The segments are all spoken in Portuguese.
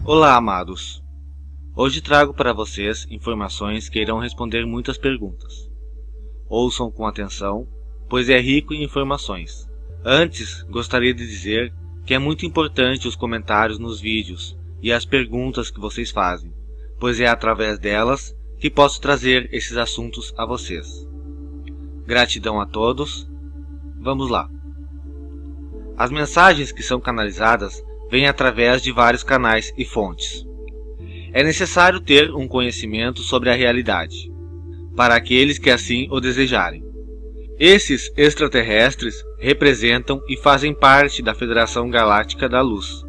Olá, amados! Hoje trago para vocês informações que irão responder muitas perguntas. Ouçam com atenção, pois é rico em informações. Antes, gostaria de dizer que é muito importante os comentários nos vídeos e as perguntas que vocês fazem, pois é através delas que posso trazer esses assuntos a vocês. Gratidão a todos. Vamos lá! As mensagens que são canalizadas vêm através de vários canais e fontes. É necessário ter um conhecimento sobre a realidade, para aqueles que assim o desejarem. Esses extraterrestres representam e fazem parte da Federação Galáctica da Luz.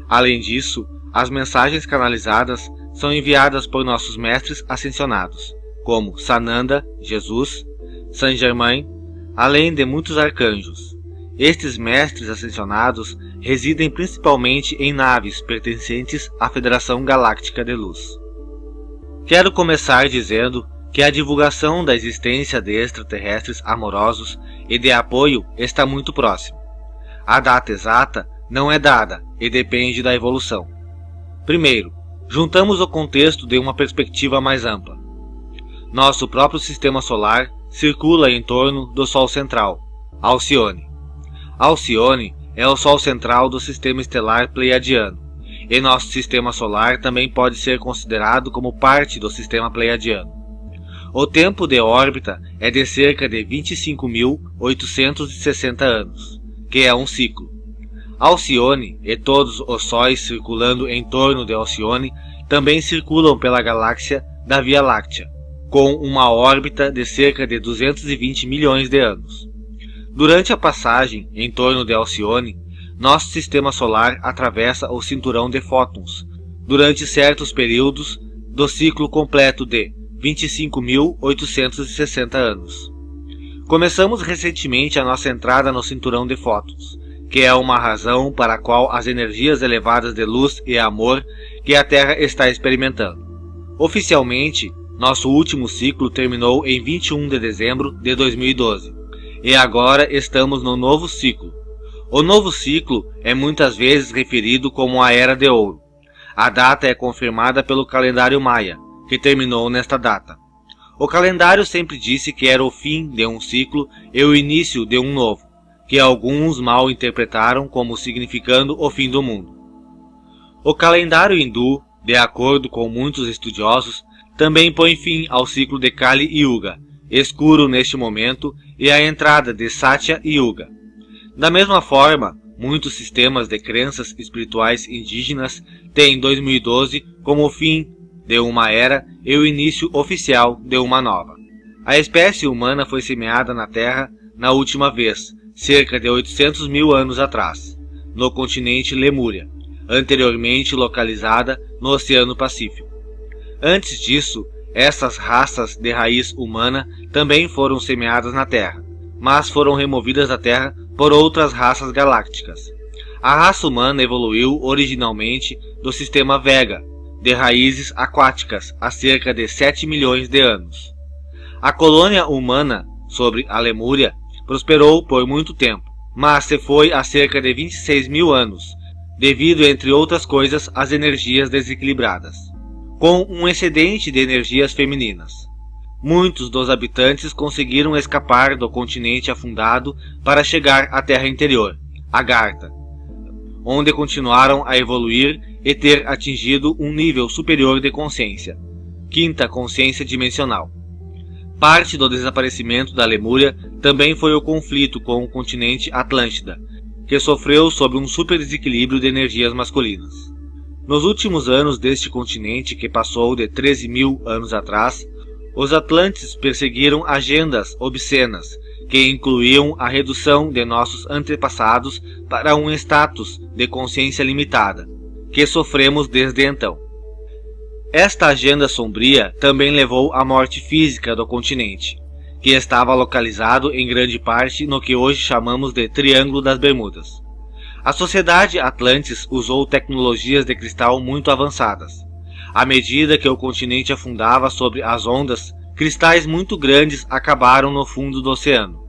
Além disso, as mensagens canalizadas são enviadas por nossos mestres ascensionados, como Sananda, Jesus, Saint Germain, além de muitos arcanjos. Estes mestres ascensionados residem principalmente em naves pertencentes à Federação Galáctica de Luz. Quero começar dizendo que a divulgação da existência de extraterrestres amorosos e de apoio está muito próxima. A data exata não é dada e depende da evolução. Primeiro, juntamos o contexto de uma perspectiva mais ampla. Nosso próprio sistema solar circula em torno do Sol central, Alcione. Alcione é o Sol central do sistema estelar pleiadiano, e nosso sistema solar também pode ser considerado como parte do sistema pleiadiano. O tempo de órbita é de cerca de 25.860 anos, que é um ciclo. Alcione e todos os sóis circulando em torno de Alcione também circulam pela galáxia da Via Láctea, com uma órbita de cerca de 220 milhões de anos. Durante a passagem em torno de Alcione, nosso sistema solar atravessa o cinturão de fótons durante certos períodos do ciclo completo de 25.860 anos. Começamos recentemente a nossa entrada no cinturão de fótons, que é uma razão para a qual as energias elevadas de luz e amor que a Terra está experimentando. Oficialmente, nosso último ciclo terminou em 21 de dezembro de 2012. E agora estamos no novo ciclo. O novo ciclo é muitas vezes referido como a Era de Ouro. A data é confirmada pelo calendário maia, que terminou nesta data. O calendário sempre disse que era o fim de um ciclo e o início de um novo, que alguns mal interpretaram como significando o fim do mundo. O calendário hindu, de acordo com muitos estudiosos, também põe fim ao ciclo de Kali Yuga, escuro neste momento, e a entrada de Satya Yuga. Da mesma forma, muitos sistemas de crenças espirituais indígenas têm 2012 como o fim de uma era e o início oficial de uma nova. A espécie humana foi semeada na Terra na última vez, cerca de 800 mil anos atrás, no continente Lemúria, anteriormente localizada no Oceano Pacífico. Antes disso, essas raças de raiz humana também foram semeadas na Terra, mas foram removidas da Terra por outras raças galácticas. A raça humana evoluiu originalmente do sistema Vega, de raízes aquáticas, há cerca de 7 milhões de anos. A colônia humana sobre a Lemúria prosperou por muito tempo, mas se foi há cerca de 26 mil anos, devido, entre outras coisas, às energias desequilibradas, com um excedente de energias femininas. Muitos dos habitantes conseguiram escapar do continente afundado para chegar à terra interior, Agartha, onde continuaram a evoluir e ter atingido um nível superior de consciência, quinta consciência dimensional. Parte do desaparecimento da Lemúria também foi o conflito com o continente Atlântida, que sofreu sob um super desequilíbrio de energias masculinas. Nos últimos anos deste continente, que passou de 13 mil anos atrás, os Atlantes perseguiram agendas obscenas, que incluíam a redução de nossos antepassados para um status de consciência limitada, que sofremos desde então. Esta agenda sombria também levou à morte física do continente, que estava localizado em grande parte no que hoje chamamos de Triângulo das Bermudas. A sociedade Atlantis usou tecnologias de cristal muito avançadas. À medida que o continente afundava sobre as ondas, cristais muito grandes acabaram no fundo do oceano.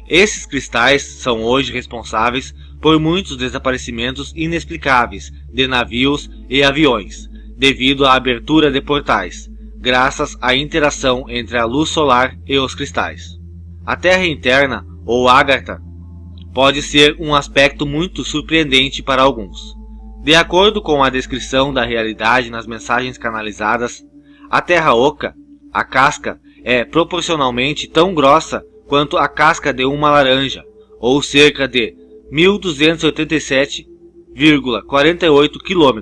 Esses cristais são hoje responsáveis por muitos desaparecimentos inexplicáveis de navios e aviões, devido à abertura de portais, graças à interação entre a luz solar e os cristais. A Terra interna, ou Agartha, pode ser um aspecto muito surpreendente para alguns. De acordo com a descrição da realidade nas mensagens canalizadas, a Terra oca, a casca, é proporcionalmente tão grossa quanto a casca de uma laranja, ou cerca de 1.287,48 km.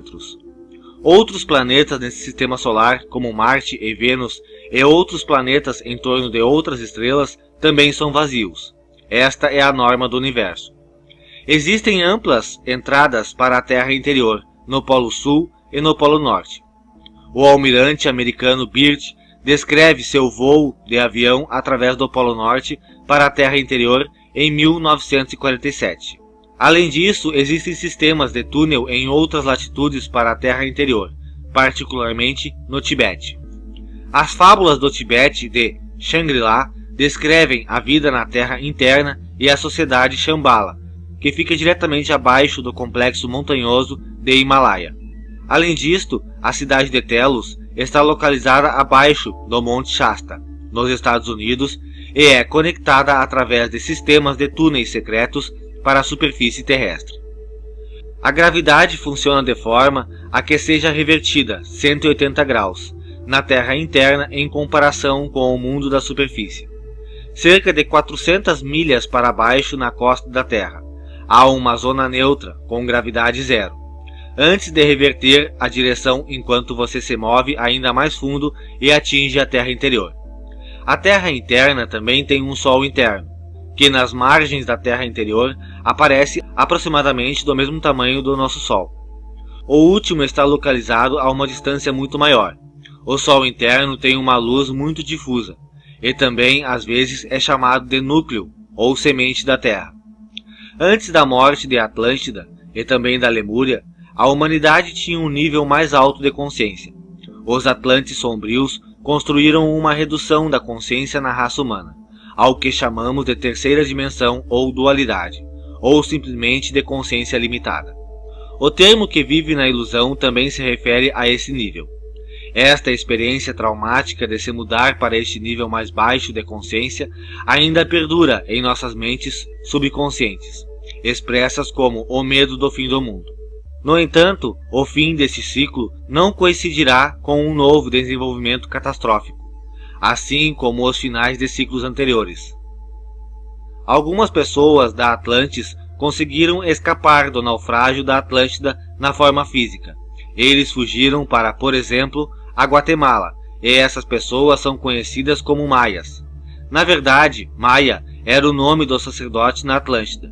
Outros planetas nesse sistema solar, como Marte e Vênus, e outros planetas em torno de outras estrelas, também são vazios. Esta é a norma do universo. Existem amplas entradas para a Terra interior, no Polo Sul e no Polo Norte. O almirante americano Byrd descreve seu voo de avião através do Polo Norte para a Terra interior em 1947. Além disso, existem sistemas de túnel em outras latitudes para a Terra interior, particularmente no Tibete. As fábulas do Tibete de Shangri-La descrevem a vida na Terra interna e a sociedade Shambhala, que fica diretamente abaixo do complexo montanhoso de Himalaia. Além disto, a cidade de Telos está localizada abaixo do Monte Shasta, nos Estados Unidos, e é conectada através de sistemas de túneis secretos para a superfície terrestre. A gravidade funciona de forma a que seja revertida 180 graus na Terra interna em comparação com o mundo da superfície. Cerca de 400 milhas para baixo na costa da Terra, há uma zona neutra com gravidade zero, antes de reverter a direção enquanto você se move ainda mais fundo e atinge a Terra interior. A Terra interna também tem um Sol interno, que nas margens da Terra interior aparece aproximadamente do mesmo tamanho do nosso Sol. O último está localizado a uma distância muito maior. O Sol interno tem uma luz muito difusa, e também às vezes é chamado de núcleo ou semente da Terra. Antes da morte de Atlântida e também da Lemúria, a humanidade tinha um nível mais alto de consciência. Os Atlantes sombrios construíram uma redução da consciência na raça humana, ao que chamamos de terceira dimensão ou dualidade, ou simplesmente de consciência limitada. O termo que vive na ilusão também se refere a esse nível. Esta experiência traumática de se mudar para este nível mais baixo de consciência ainda perdura em nossas mentes subconscientes, expressas como o medo do fim do mundo. No entanto, o fim desse ciclo não coincidirá com um novo desenvolvimento catastrófico, assim como os finais de ciclos anteriores. Algumas pessoas da Atlantis conseguiram escapar do naufrágio da Atlântida na forma física. Eles fugiram para, por exemplo, a Guatemala, e essas pessoas são conhecidas como Maias. Na verdade, Maia era o nome do sacerdote na Atlântida.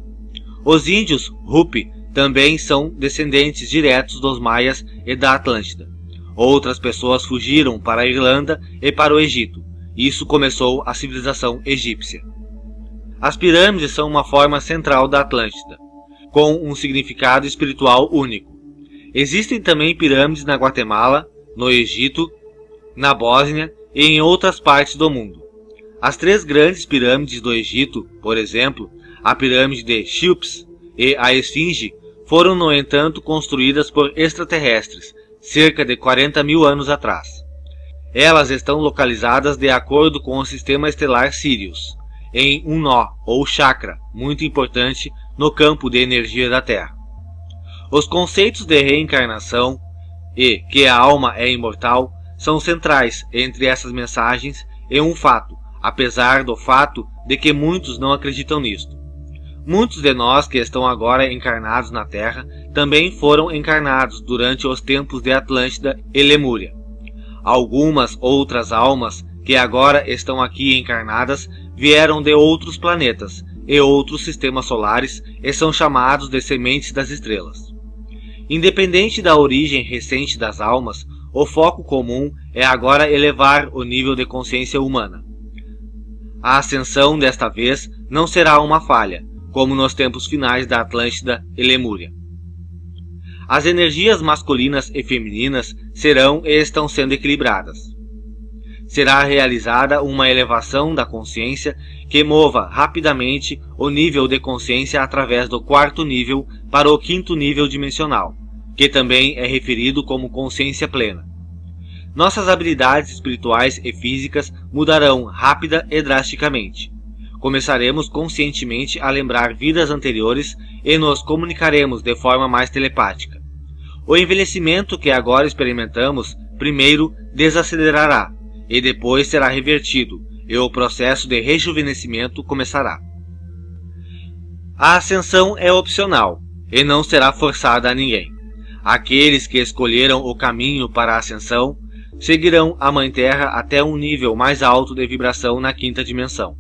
Os índios Hopi também são descendentes diretos dos Maias e da Atlântida. Outras pessoas fugiram para a Irlanda e para o Egito. Isso começou a civilização egípcia. As pirâmides são uma forma central da Atlântida, com um significado espiritual único. Existem também pirâmides na Guatemala, no Egito, na Bósnia e em outras partes do mundo. As três grandes pirâmides do Egito, por exemplo, a pirâmide de Cheops e a Esfinge, foram, no entanto, construídas por extraterrestres, cerca de 40 mil anos atrás. Elas estão localizadas de acordo com o sistema estelar Sirius, em um nó ou chakra muito importante no campo de energia da Terra. Os conceitos de reencarnação e que a alma é imortal são centrais entre essas mensagens e um fato, apesar do fato de que muitos não acreditam nisto. Muitos de nós que estão agora encarnados na Terra também foram encarnados durante os tempos de Atlântida e Lemúria. Algumas outras almas que agora estão aqui encarnadas vieram de outros planetas e outros sistemas solares e são chamados de sementes das estrelas. Independente da origem recente das almas, o foco comum é agora elevar o nível de consciência humana. A ascensão desta vez não será uma falha, como nos tempos finais da Atlântida e Lemúria. As energias masculinas e femininas serão e estão sendo equilibradas. será realizada uma elevação da consciência que mova rapidamente o nível de consciência através do quarto nível para o quinto nível dimensional, que também é referido como consciência plena. Nossas habilidades espirituais e físicas mudarão rápida e drasticamente. Começaremos conscientemente a lembrar vidas anteriores e nos comunicaremos de forma mais telepática. O envelhecimento que agora experimentamos primeiro desacelerará e depois será revertido, e o processo de rejuvenescimento começará. A ascensão é opcional e não será forçada a ninguém. Aqueles que escolheram o caminho para a ascensão seguirão a Mãe Terra até um nível mais alto de vibração na quinta dimensão.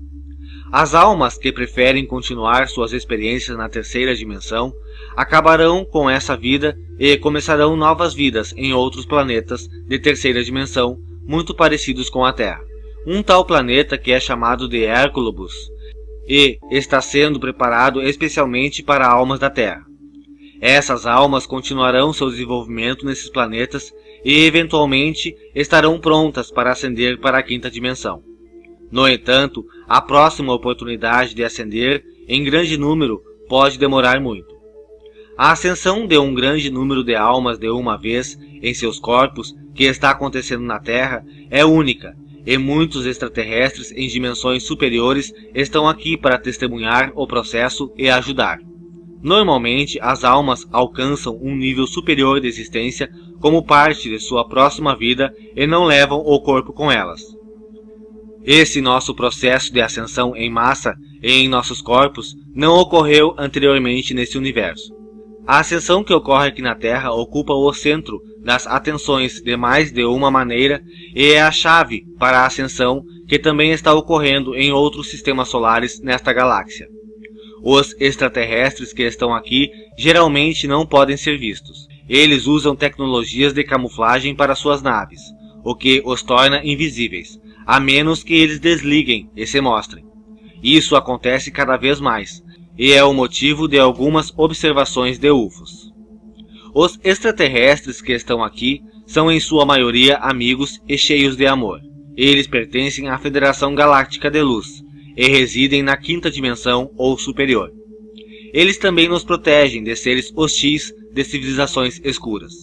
As almas que preferem continuar suas experiências na terceira dimensão acabarão com essa vida e começarão novas vidas em outros planetas de terceira dimensão muito parecidos com a Terra. Um tal planeta que é chamado de Hérculobus e está sendo preparado especialmente para almas da Terra. Essas almas continuarão seu desenvolvimento nesses planetas e eventualmente estarão prontas para ascender para a quinta dimensão. No entanto, a próxima oportunidade de ascender em grande número pode demorar muito. A ascensão de um grande número de almas de uma vez em seus corpos, que está acontecendo na Terra, é única, e muitos extraterrestres em dimensões superiores estão aqui para testemunhar o processo e ajudar. Normalmente, as almas alcançam um nível superior de existência como parte de sua próxima vida e não levam o corpo com elas. Esse nosso processo de ascensão em massa e em nossos corpos não ocorreu anteriormente nesse universo. A ascensão que ocorre aqui na Terra ocupa o centro das atenções de mais de uma maneira e é a chave para a ascensão que também está ocorrendo em outros sistemas solares nesta galáxia. Os extraterrestres que estão aqui geralmente não podem ser vistos. Eles usam tecnologias de camuflagem para suas naves, o que os torna invisíveis, a menos que eles desliguem e se mostrem. Isso acontece cada vez mais, e é o motivo de algumas observações de UFOs. Os extraterrestres que estão aqui são em sua maioria amigos e cheios de amor. Eles pertencem à Federação Galáctica de Luz e residem na quinta dimensão ou superior. Eles também nos protegem de seres hostis de civilizações escuras.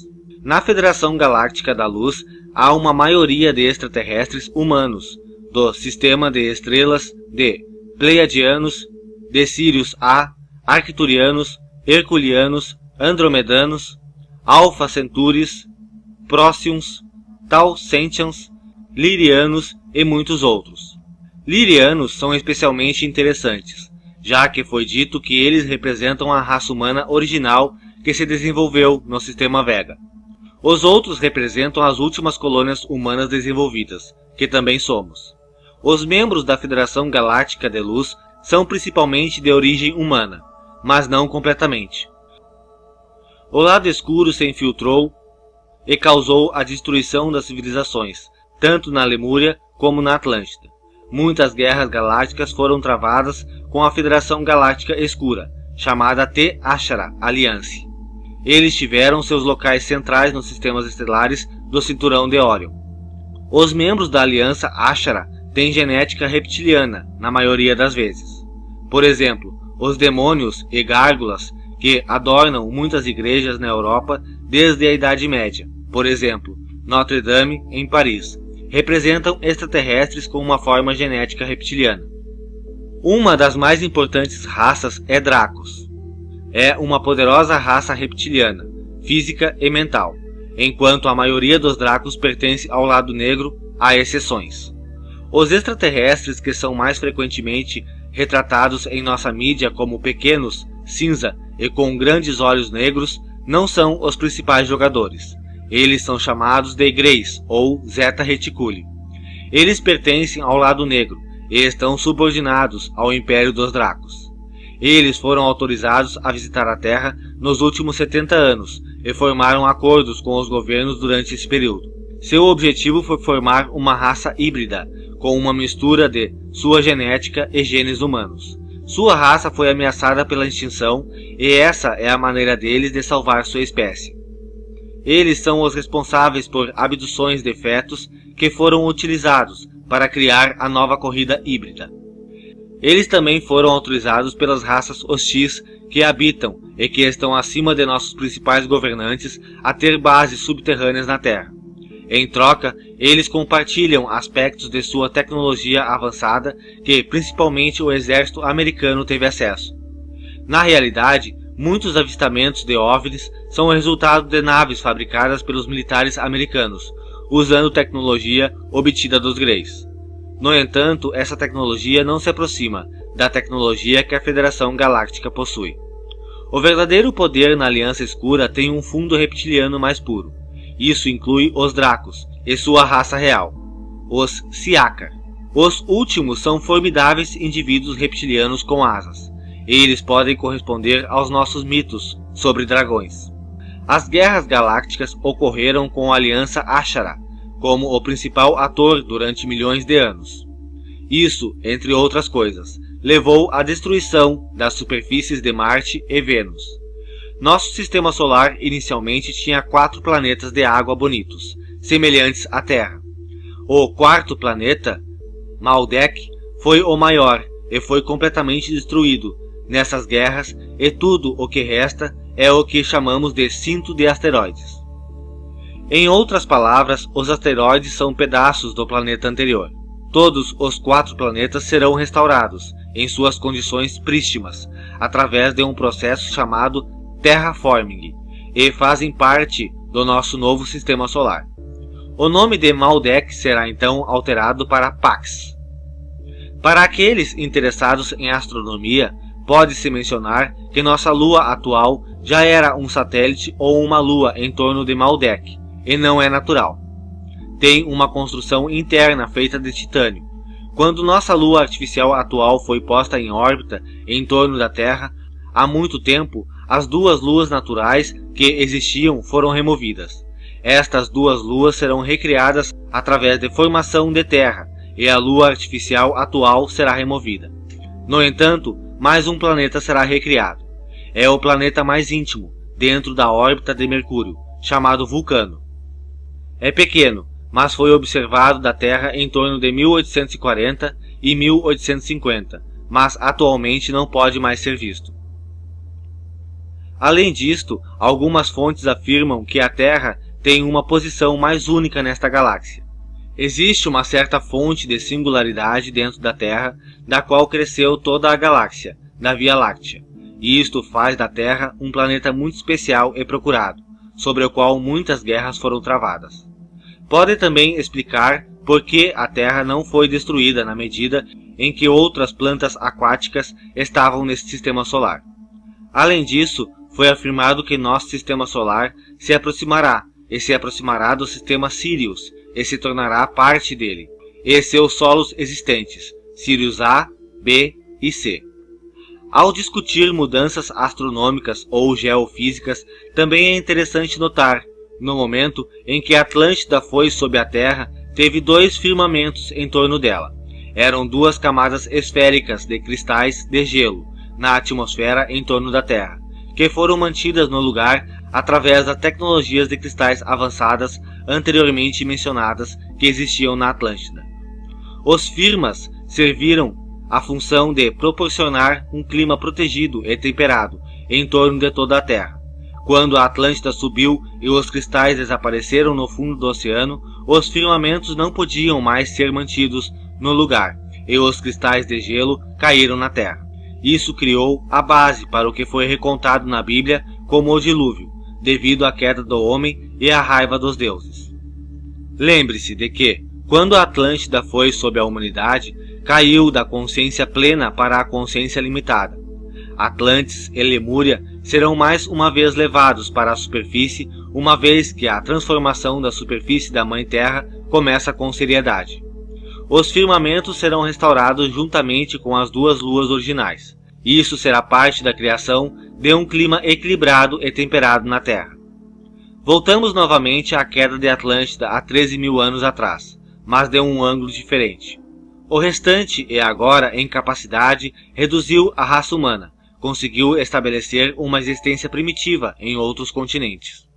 Na Federação Galáctica da Luz há uma maioria de extraterrestres humanos, do sistema de estrelas de Pleiadianos, de Sirius A, Arcturianos, Herculianos, Andromedanos, Alpha Centauris, Próximos, Tau Centaurs, Lirianos e muitos outros. Lirianos são especialmente interessantes, já que foi dito que eles representam a raça humana original que se desenvolveu no sistema Vega. Os outros representam as últimas colônias humanas desenvolvidas, que também somos. Os membros da Federação Galáctica de Luz são principalmente de origem humana, mas não completamente. O lado escuro se infiltrou e causou a destruição das civilizações, tanto na Lemúria como na Atlântida. Muitas guerras galácticas foram travadas com a Federação Galáctica Escura, chamada Te-Ashara Alliance. Eles tiveram seus locais centrais nos sistemas estelares do Cinturão de Órion. Os membros da Aliança Ashara têm genética reptiliana, na maioria das vezes. Por exemplo, os demônios e gárgulas que adornam muitas igrejas na Europa desde a Idade Média, por exemplo, Notre Dame em Paris, representam extraterrestres com uma forma genética reptiliana. Uma das mais importantes raças é Dracos. É uma poderosa raça reptiliana, física e mental, enquanto a maioria dos Dracos pertence ao lado negro, há exceções. Os extraterrestres que são mais frequentemente retratados em nossa mídia como pequenos, cinza e com grandes olhos negros não são os principais jogadores. Eles são chamados de Greys ou Zeta Reticuli. Eles pertencem ao lado negro e estão subordinados ao Império dos Dracos. Eles foram autorizados a visitar a Terra nos últimos 70 anos e formaram acordos com os governos durante esse período. Seu objetivo foi formar uma raça híbrida, com uma mistura de sua genética e genes humanos. Sua raça foi ameaçada pela extinção e essa é a maneira deles de salvar sua espécie. Eles são os responsáveis por abduções de fetos que foram utilizados para criar a nova corrida híbrida. Eles também foram autorizados pelas raças hostis que habitam e que estão acima de nossos principais governantes a ter bases subterrâneas na Terra. Em troca, eles compartilham aspectos de sua tecnologia avançada que principalmente o exército americano teve acesso. Na realidade, muitos avistamentos de OVNIs são o resultado de naves fabricadas pelos militares americanos, usando tecnologia obtida dos Greys. No entanto, essa tecnologia não se aproxima da tecnologia que a Federação Galáctica possui. O verdadeiro poder na Aliança Escura tem um fundo reptiliano mais puro. Isso inclui os Dracos e sua raça real, os Siakar. Os últimos são formidáveis indivíduos reptilianos com asas. Eles podem corresponder aos nossos mitos sobre dragões. As guerras galácticas ocorreram com a Aliança Ashara como o principal ator durante milhões de anos. Isso, entre outras coisas, levou à destruição das superfícies de Marte e Vênus. Nosso sistema solar inicialmente tinha 4 planetas de água bonitos, semelhantes à Terra. O quarto planeta, Maldek, foi o maior e foi completamente destruído nessas guerras, e tudo o que resta é o que chamamos de cinto de asteroides. Em outras palavras, os asteroides são pedaços do planeta anterior. Todos os 4 planetas serão restaurados em suas condições prístinas, através de um processo chamado terraforming, e fazem parte do nosso novo sistema solar. O nome de Maldek será então alterado para Pax. Para aqueles interessados em astronomia, pode-se mencionar que nossa Lua atual já era um satélite ou uma lua em torno de Maldek, e não é natural. Tem uma construção interna feita de titânio. Quando nossa Lua artificial atual foi posta em órbita em torno da Terra, há muito tempo, as 2 luas naturais que existiam foram removidas. Estas 2 luas serão recriadas através de formação de terra, e a Lua artificial atual será removida. No entanto, mais um planeta será recriado. É o planeta mais íntimo, dentro da órbita de Mercúrio, chamado Vulcano. É pequeno, mas foi observado da Terra em torno de 1840 e 1850, mas atualmente não pode mais ser visto. Além disto, algumas fontes afirmam que a Terra tem uma posição mais única nesta galáxia. Existe uma certa fonte de singularidade dentro da Terra, da qual cresceu toda a galáxia, da Via Láctea, e isto faz da Terra um planeta muito especial e procurado, sobre o qual muitas guerras foram travadas. Pode também explicar por que a Terra não foi destruída na medida em que outras plantas aquáticas estavam nesse sistema solar. Além disso, foi afirmado que nosso sistema solar se aproximará do sistema Sirius e se tornará parte dele, e seus solos existentes, Sirius A, B e C. Ao discutir mudanças astronômicas ou geofísicas, também é interessante notar, no momento em que a Atlântida foi sob a Terra, teve 2 firmamentos em torno dela. Eram 2 camadas esféricas de cristais de gelo na atmosfera em torno da Terra, que foram mantidas no lugar através das tecnologias de cristais avançadas anteriormente mencionadas que existiam na Atlântida. Os firmas serviram a função de proporcionar um clima protegido e temperado em torno de toda a Terra. Quando a Atlântida subiu e os cristais desapareceram no fundo do oceano, os firmamentos não podiam mais ser mantidos no lugar, e os cristais de gelo caíram na Terra. Isso criou a base para o que foi recontado na Bíblia como o dilúvio, devido à queda do homem e à raiva dos deuses. Lembre-se de que, quando a Atlântida foi sob a humanidade, caiu da consciência plena para a consciência limitada. Atlantes e Lemúria serão mais uma vez levados para a superfície, uma vez que a transformação da superfície da Mãe Terra começa com seriedade. Os firmamentos serão restaurados juntamente com as 2 luas originais. Isso será parte da criação de um clima equilibrado e temperado na Terra. Voltamos novamente à queda de Atlântida há 13.000 anos atrás, mas de um ângulo diferente. O restante e agora em capacidade reduziu a raça humana, conseguiu estabelecer uma existência primitiva em outros continentes.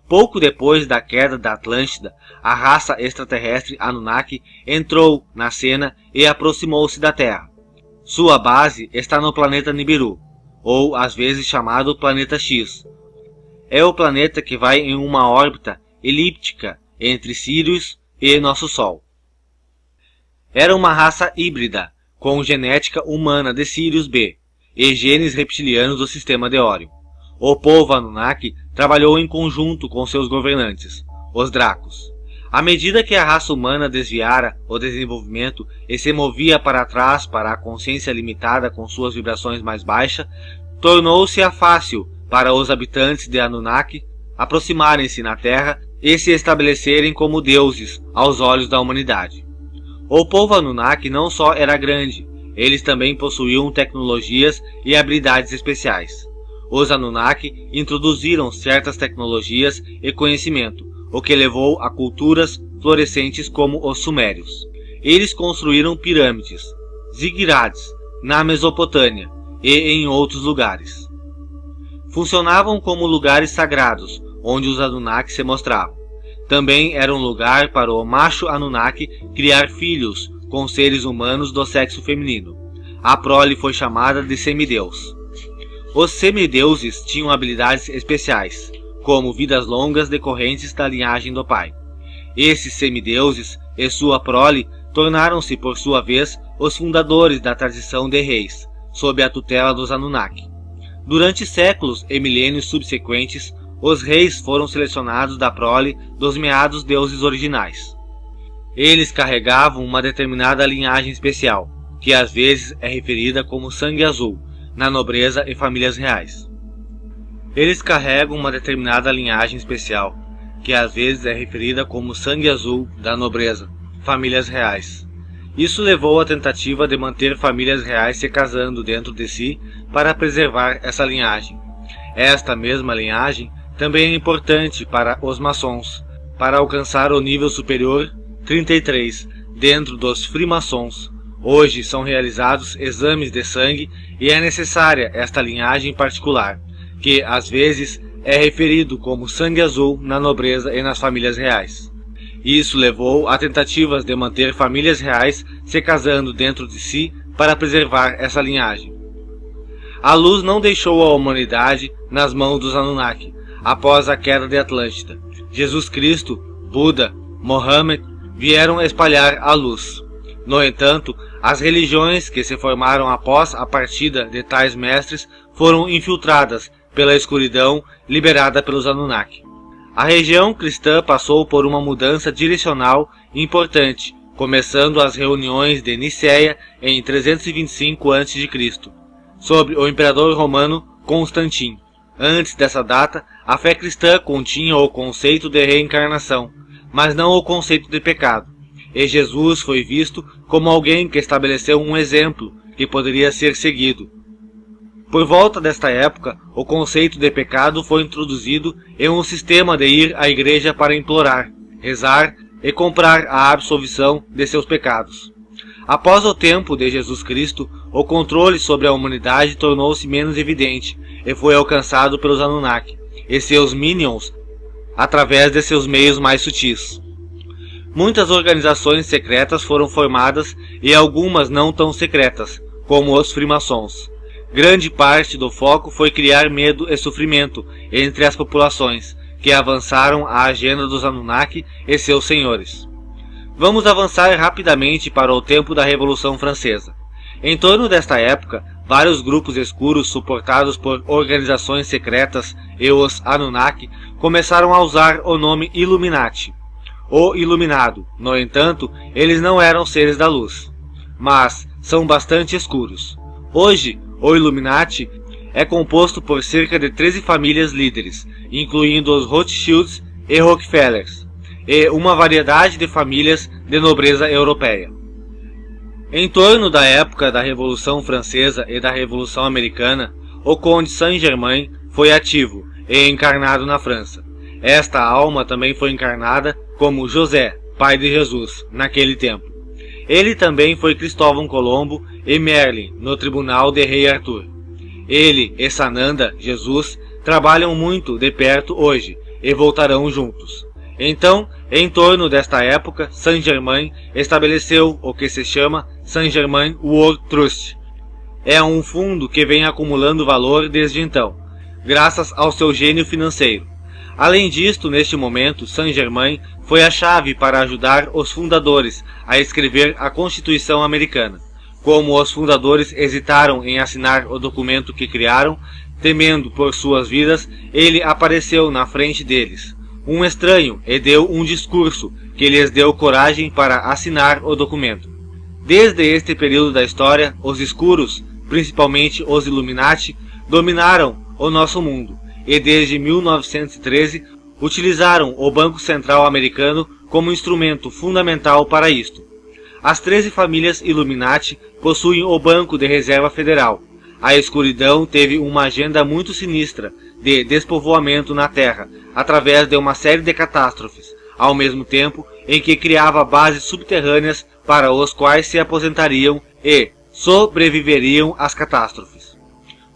Pouco depois da queda da Atlântida, a raça extraterrestre Anunnaki entrou na cena e aproximou-se da Terra. Sua base está no planeta Nibiru, ou às vezes chamado Planeta X. É o planeta que vai em uma órbita elíptica entre Sirius e nosso Sol. Era uma raça híbrida, com genética humana de Sirius B e genes reptilianos do sistema de Órion. O povo Anunnaki trabalhou em conjunto com seus governantes, os Dracos. À medida que a raça humana desviara o desenvolvimento e se movia para trás para a consciência limitada com suas vibrações mais baixas, tornou-se fácil para os habitantes de Anunnaki aproximarem-se na Terra e se estabelecerem como deuses aos olhos da humanidade. O povo Anunnaki não só era grande, eles também possuíam tecnologias e habilidades especiais. Os Anunnaki introduziram certas tecnologias e conhecimento, o que levou a culturas florescentes como os Sumérios. Eles construíram pirâmides, zigurates, na Mesopotâmia e em outros lugares. Funcionavam como lugares sagrados, onde os Anunnaki se mostravam. Também era um lugar para o macho Anunnaki criar filhos com seres humanos do sexo feminino. A prole foi chamada de semideus. Os semideuses tinham habilidades especiais, como vidas longas decorrentes da linhagem do pai. Esses semideuses e sua prole tornaram-se, por sua vez, os fundadores da tradição de reis, sob a tutela dos Anunnaki. Durante séculos e milênios subsequentes, os reis foram selecionados da prole dos meados deuses originais. Eles carregavam uma determinada linhagem especial, que às vezes é referida como sangue azul, na nobreza e famílias reais. Eles carregam uma determinada linhagem especial, que às vezes é referida como sangue azul da nobreza, famílias reais. Isso levou à tentativa de manter famílias reais se casando dentro de si para preservar essa linhagem. Esta mesma linhagem também é importante para os maçons, para alcançar o nível superior 33 dentro dos freemaçons. Hoje são realizados exames de sangue e é necessária esta linhagem particular, que às vezes é referido como sangue azul na nobreza e nas famílias reais. Isso levou a tentativas de manter famílias reais se casando dentro de si para preservar essa linhagem. A luz não deixou a humanidade nas mãos dos Anunnaki após a queda de Atlântida. Jesus Cristo, Buda, Mohammed vieram espalhar a luz. No entanto, as religiões que se formaram após a partida de tais mestres foram infiltradas pela escuridão liberada pelos Anunnaki. A região cristã passou por uma mudança direcional importante, começando as reuniões de Nicéia em 325 a.C., sob o imperador romano Constantino. Antes dessa data, a fé cristã continha o conceito de reencarnação, mas não o conceito de pecado, e Jesus foi visto como alguém que estabeleceu um exemplo que poderia ser seguido. Por volta desta época, o conceito de pecado foi introduzido em um sistema de ir à igreja para implorar, rezar e comprar a absolvição de seus pecados. Após o tempo de Jesus Cristo, o controle sobre a humanidade tornou-se menos evidente e foi alcançado pelos Anunnaki e seus minions através de seus meios mais sutis. Muitas organizações secretas foram formadas e algumas não tão secretas, como os freemaçons. Grande parte do foco foi criar medo e sofrimento entre as populações, que avançaram a agenda dos Anunnaki e seus senhores. Vamos avançar rapidamente para o tempo da Revolução Francesa. Em torno desta época, vários grupos escuros suportados por organizações secretas e os Anunnaki começaram a usar o nome Illuminati, o Iluminado. No entanto, eles não eram seres da luz, mas são bastante escuros. Hoje, o Illuminati é composto por cerca de 13 famílias líderes, incluindo os Rothschilds e Rockefellers, e uma variedade de famílias de nobreza europeia. Em torno da época da Revolução Francesa e da Revolução Americana, o Conde Saint-Germain foi ativo e encarnado na França. Esta alma também foi encarnada como José, pai de Jesus, naquele tempo. Ele também foi Cristóvão Colombo e Merlin no tribunal de Rei Arthur. Ele e Sananda, Jesus, trabalham muito de perto hoje e voltarão juntos. Então, em torno desta época, Saint-Germain estabeleceu o que se chama Saint-Germain World Trust. É um fundo que vem acumulando valor desde então, graças ao seu gênio financeiro. Além disto, neste momento, Saint-Germain foi a chave para ajudar os fundadores a escrever a Constituição Americana. Como os fundadores hesitaram em assinar o documento que criaram, temendo por suas vidas, ele apareceu na frente deles, um estranho, e deu um discurso que lhes deu coragem para assinar o documento. Desde este período da história, os escuros, principalmente os Illuminati, dominaram o nosso mundo, e desde 1913 utilizaram o Banco Central Americano como instrumento fundamental para isto. As 13 famílias Illuminati possuem o Banco de Reserva Federal. A escuridão teve uma agenda muito sinistra de despovoamento na Terra, através de uma série de catástrofes, ao mesmo tempo em que criava bases subterrâneas para os quais se aposentariam e sobreviveriam às catástrofes.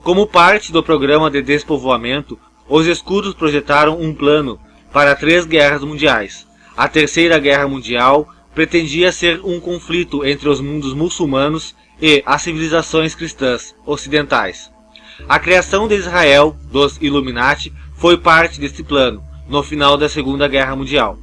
Como parte do programa de despovoamento, os escuros projetaram um plano para 3 guerras mundiais. A Terceira Guerra Mundial pretendia ser um conflito entre os mundos muçulmanos e as civilizações cristãs ocidentais. A criação de Israel, dos Illuminati, foi parte deste plano, no final da Segunda Guerra Mundial.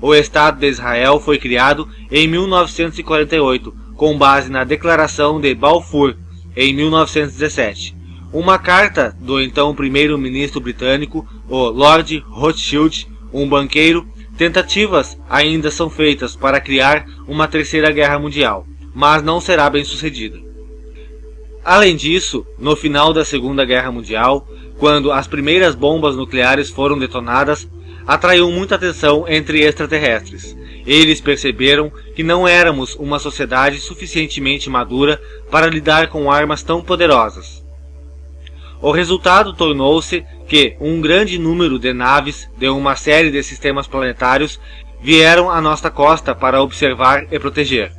O Estado de Israel foi criado em 1948, com base na Declaração de Balfour, em 1917. Uma carta do então primeiro-ministro britânico, o Lord Rothschild, um banqueiro. Tentativas ainda são feitas para criar uma Terceira Guerra Mundial, mas não será bem sucedida. Além disso, no final da Segunda Guerra Mundial, quando as primeiras bombas nucleares foram detonadas, atraiu muita atenção entre extraterrestres. Eles perceberam que não éramos uma sociedade suficientemente madura para lidar com armas tão poderosas. O resultado tornou-se que um grande número de naves de uma série de sistemas planetários vieram à nossa costa para observar e proteger.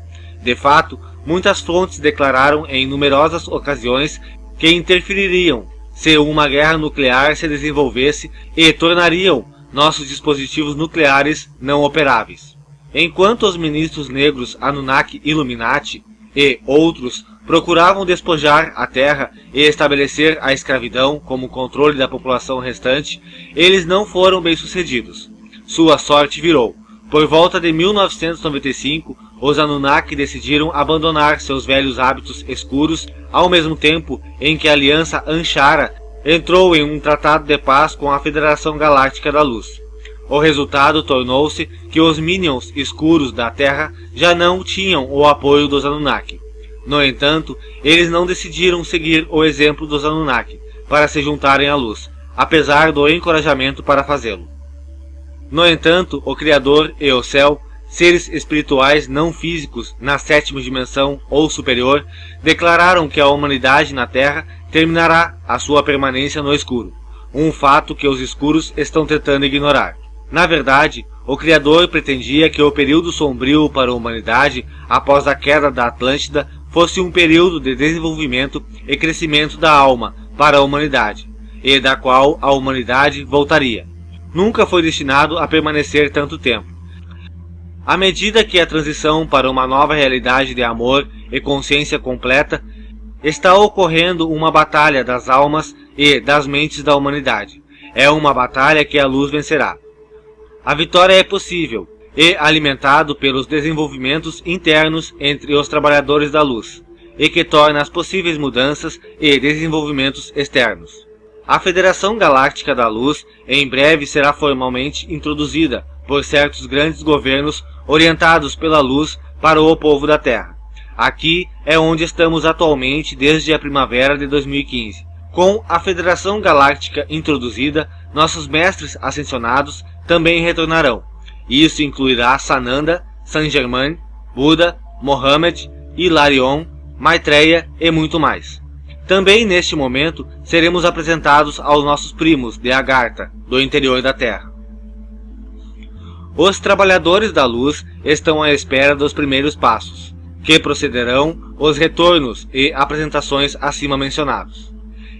De fato, muitas fontes declararam em numerosas ocasiões que interfeririam se uma guerra nuclear se desenvolvesse e tornariam nossos dispositivos nucleares não operáveis. Enquanto os ministros negros Anunnaki Illuminati e outros procuravam despojar a Terra e estabelecer a escravidão como controle da população restante, eles não foram bem-sucedidos. Sua sorte virou. Por volta de 1995, os Anunnaki decidiram abandonar seus velhos hábitos escuros, ao mesmo tempo em que a Aliança Anshara entrou em um tratado de paz com a Federação Galáctica da Luz. O resultado tornou-se que os Minions escuros da Terra já não tinham o apoio dos Anunnaki. No entanto, eles não decidiram seguir o exemplo dos Anunnaki para se juntarem à luz, apesar do encorajamento para fazê-lo. No entanto, o Criador e o Céu, seres espirituais não físicos na 7ª dimensão ou superior, declararam que a humanidade na Terra terminará a sua permanência no escuro, um fato que os escuros estão tentando ignorar. Na verdade, o Criador pretendia que o período sombrio para a humanidade após a queda da Atlântida fosse um período de desenvolvimento e crescimento da alma para a humanidade, e da qual a humanidade voltaria. Nunca foi destinado a permanecer tanto tempo. À medida que a transição para uma nova realidade de amor e consciência completa, está ocorrendo uma batalha das almas e das mentes da humanidade. É uma batalha que a luz vencerá. A vitória é possível e alimentado pelos desenvolvimentos internos entre os trabalhadores da luz, e que torna as possíveis mudanças e desenvolvimentos externos. A Federação Galáctica da Luz em breve será formalmente introduzida por certos grandes governos orientados pela luz para o povo da Terra. Aqui é onde estamos atualmente desde a primavera de 2015. Com a Federação Galáctica introduzida, nossos mestres ascensionados também retornarão. Isso incluirá Sananda, Saint-Germain, Buda, Mohammed, Hilarion, Maitreya e muito mais. Também neste momento seremos apresentados aos nossos primos de Agartha, do interior da Terra. Os trabalhadores da luz estão à espera dos primeiros passos, que procederão os retornos e apresentações acima mencionados.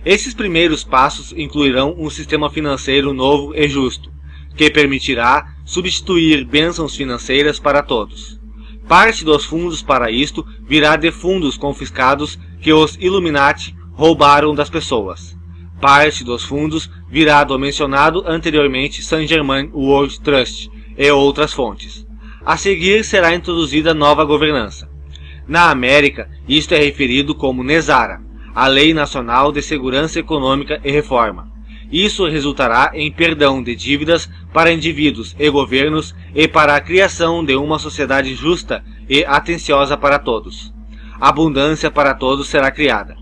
Esses primeiros passos incluirão um sistema financeiro novo e justo, que permitirá substituir bênçãos financeiras para todos. Parte dos fundos para isto virá de fundos confiscados que os Illuminati roubaram das pessoas. Parte dos fundos virá do mencionado anteriormente Saint Germain World Trust e outras fontes. A seguir será introduzida nova governança. Na América, isto é referido como NESARA, a Lei Nacional de Segurança Econômica e Reforma. Isso resultará em perdão de dívidas para indivíduos e governos e para a criação de uma sociedade justa e atenciosa para todos. Abundância para todos será criada.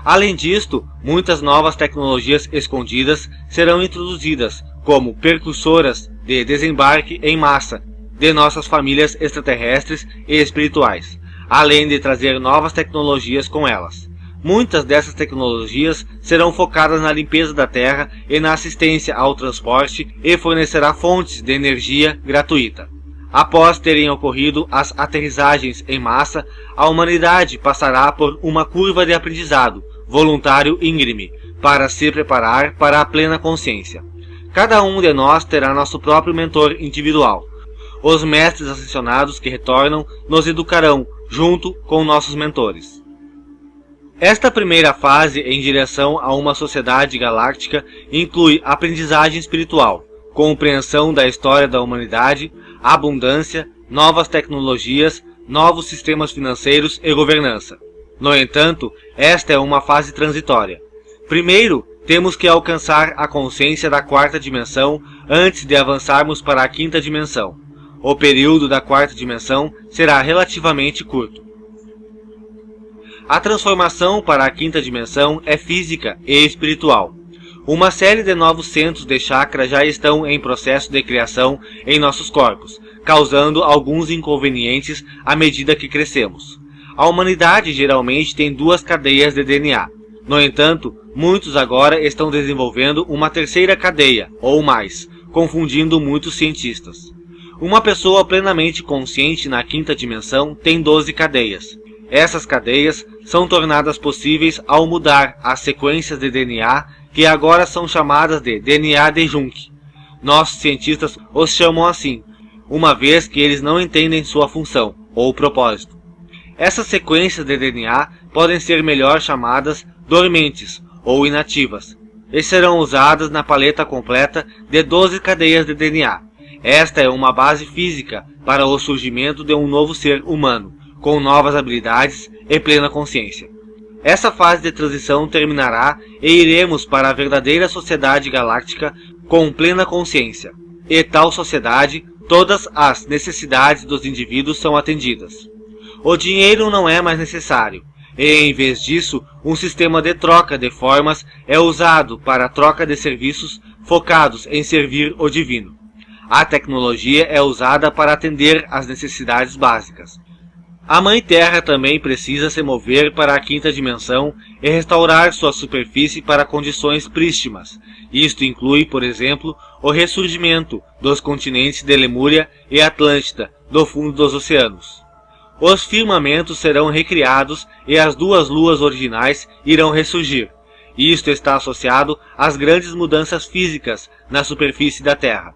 Além disto, muitas novas tecnologias escondidas serão introduzidas como precursoras de desembarque em massa de nossas famílias extraterrestres e espirituais, além de trazer novas tecnologias com elas. Muitas dessas tecnologias serão focadas na limpeza da Terra e na assistência ao transporte e fornecerá fontes de energia gratuita. Após terem ocorrido as aterrissagens em massa, a humanidade passará por uma curva de aprendizado voluntário íngreme para se preparar para a plena consciência. Cada um de nós terá nosso próprio mentor individual. Os mestres ascensionados que retornam nos educarão junto com nossos mentores. Esta primeira fase em direção a uma sociedade galáctica inclui aprendizagem espiritual, compreensão da história da humanidade, abundância, novas tecnologias, novos sistemas financeiros e governança. No entanto, esta é uma fase transitória. Primeiro, temos que alcançar a consciência da quarta dimensão antes de avançarmos para a quinta dimensão. O período da quarta dimensão será relativamente curto. A transformação para a quinta dimensão é física e espiritual. Uma série de novos centros de chakra já estão em processo de criação em nossos corpos, causando alguns inconvenientes à medida que crescemos. A humanidade geralmente tem duas cadeias de DNA. No entanto, muitos agora estão desenvolvendo uma terceira cadeia, ou mais, confundindo muitos cientistas. Uma pessoa plenamente consciente na quinta dimensão tem 12 cadeias. Essas cadeias são tornadas possíveis ao mudar as sequências de DNA que agora são chamadas de DNA de Junk. Nossos cientistas os chamam assim, uma vez que eles não entendem sua função ou propósito. Essas sequências de DNA podem ser melhor chamadas dormentes ou inativas, e serão usadas na paleta completa de 12 cadeias de DNA. Esta é uma base física para o surgimento de um novo ser humano, com novas habilidades e plena consciência. Essa fase de transição terminará e iremos para a verdadeira sociedade galáctica com plena consciência. E tal sociedade, todas as necessidades dos indivíduos são atendidas. O dinheiro não é mais necessário, e em vez disso, um sistema de troca de formas é usado para a troca de serviços focados em servir o divino. A tecnologia é usada para atender às necessidades básicas. A Mãe Terra também precisa se mover para a quinta dimensão e restaurar sua superfície para condições prístinas. Isto inclui, por exemplo, o ressurgimento dos continentes de Lemúria e Atlântida do fundo dos oceanos. Os firmamentos serão recriados e as duas luas originais irão ressurgir. Isto está associado às grandes mudanças físicas na superfície da Terra.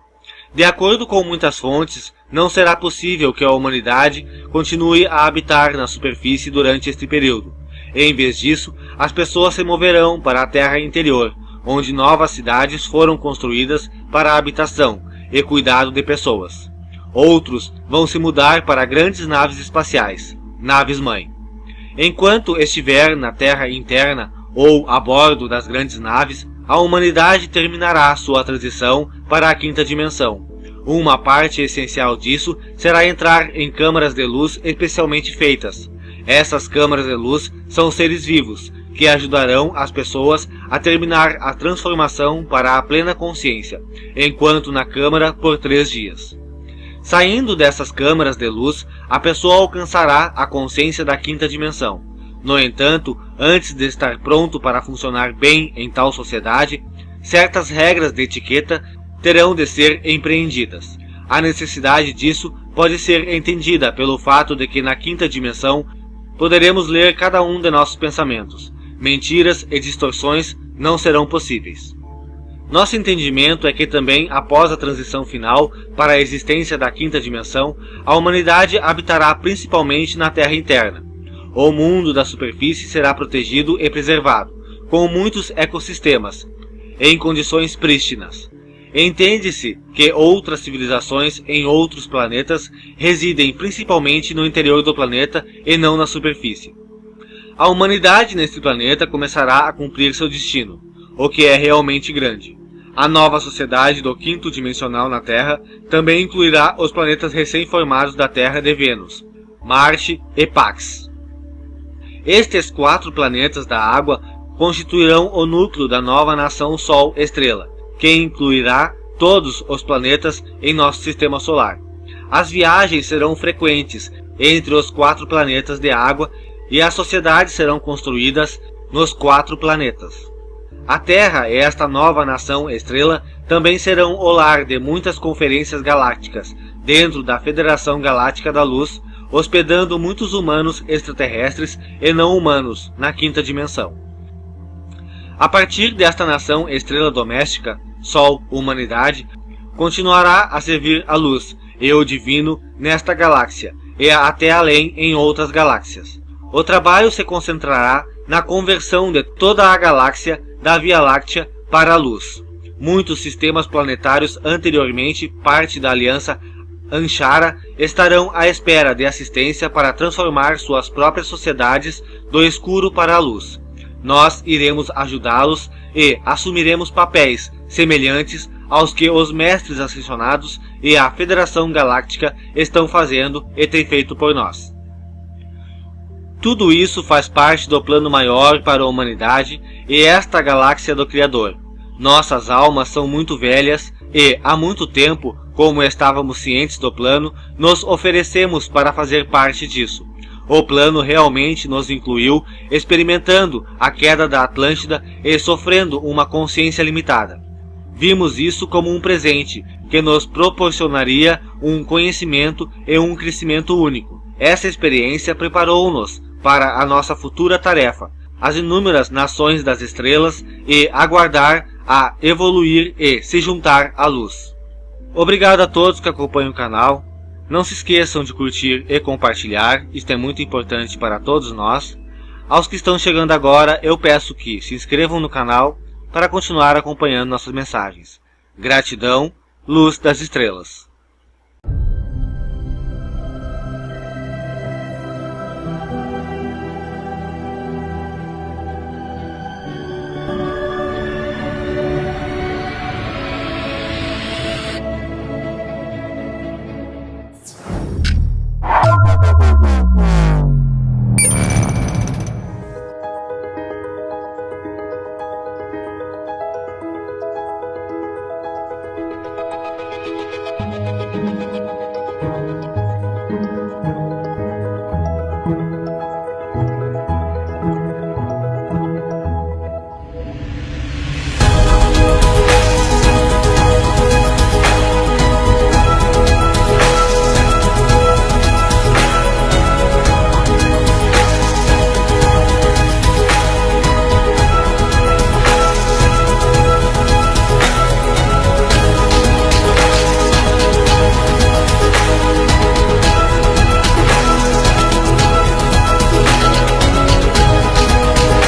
De acordo com muitas fontes, não será possível que a humanidade continue a habitar na superfície durante este período. Em vez disso, as pessoas se moverão para a terra interior, onde novas cidades foram construídas para a habitação e cuidado de pessoas. Outros vão se mudar para grandes naves espaciais, naves-mãe. Enquanto estiver na terra interna ou a bordo das grandes naves, a humanidade terminará sua transição para a quinta dimensão. Uma parte essencial disso será entrar em câmaras de luz especialmente feitas. Essas câmaras de luz são seres vivos, que ajudarão as pessoas a terminar a transformação para a plena consciência, enquanto na câmara por 3 dias. Saindo dessas câmaras de luz, a pessoa alcançará a consciência da quinta dimensão. No entanto, antes de estar pronto para funcionar bem em tal sociedade, certas regras de etiqueta terão de ser empreendidas. A necessidade disso pode ser entendida pelo fato de que na quinta dimensão poderemos ler cada um de nossos pensamentos. Mentiras e distorções não serão possíveis. Nosso entendimento é que também, após a transição final para a existência da quinta dimensão, a humanidade habitará principalmente na Terra interna. O mundo da superfície será protegido e preservado, com muitos ecossistemas, em condições prístinas. Entende-se que outras civilizações em outros planetas residem principalmente no interior do planeta e não na superfície. A humanidade neste planeta começará a cumprir seu destino, o que é realmente grande. A nova sociedade do quinto dimensional na Terra também incluirá os planetas recém-formados da Terra de Vênus, Marte e Pax. Estes 4 planetas da água constituirão o núcleo da nova nação Sol-Estrela, que incluirá todos os planetas em nosso sistema solar. As viagens serão frequentes entre os 4 planetas de água e as sociedades serão construídas nos 4 planetas. A Terra e esta nova nação estrela também serão o lar de muitas conferências galácticas dentro da Federação Galáctica da Luz, hospedando muitos humanos extraterrestres e não humanos na quinta dimensão. A partir desta nação estrela doméstica, Sol, humanidade, continuará a servir a luz e o divino nesta galáxia e até além em outras galáxias. O trabalho se concentrará na conversão de toda a galáxia da Via Láctea para a luz. Muitos sistemas planetários anteriormente parte da Aliança Anchara estarão à espera de assistência para transformar suas próprias sociedades do escuro para a luz. Nós iremos ajudá-los e assumiremos papéis semelhantes aos que os mestres ascensionados e a Federação Galáctica estão fazendo e têm feito por nós. Tudo isso faz parte do plano maior para a humanidade e esta galáxia do Criador. Nossas almas são muito velhas e, há muito tempo, como estávamos cientes do plano, nos oferecemos para fazer parte disso. O plano realmente nos incluiu, experimentando a queda da Atlântida e sofrendo uma consciência limitada. Vimos isso como um presente que nos proporcionaria um conhecimento e um crescimento único. Essa experiência preparou-nos para a nossa futura tarefa, as inúmeras nações das estrelas, e aguardar a evoluir e se juntar à luz. Obrigado a todos que acompanham o canal. Não se esqueçam de curtir e compartilhar, isto é muito importante para todos nós. Aos que estão chegando agora, eu peço que se inscrevam no canal para continuar acompanhando nossas mensagens. Gratidão, Luz das Estrelas.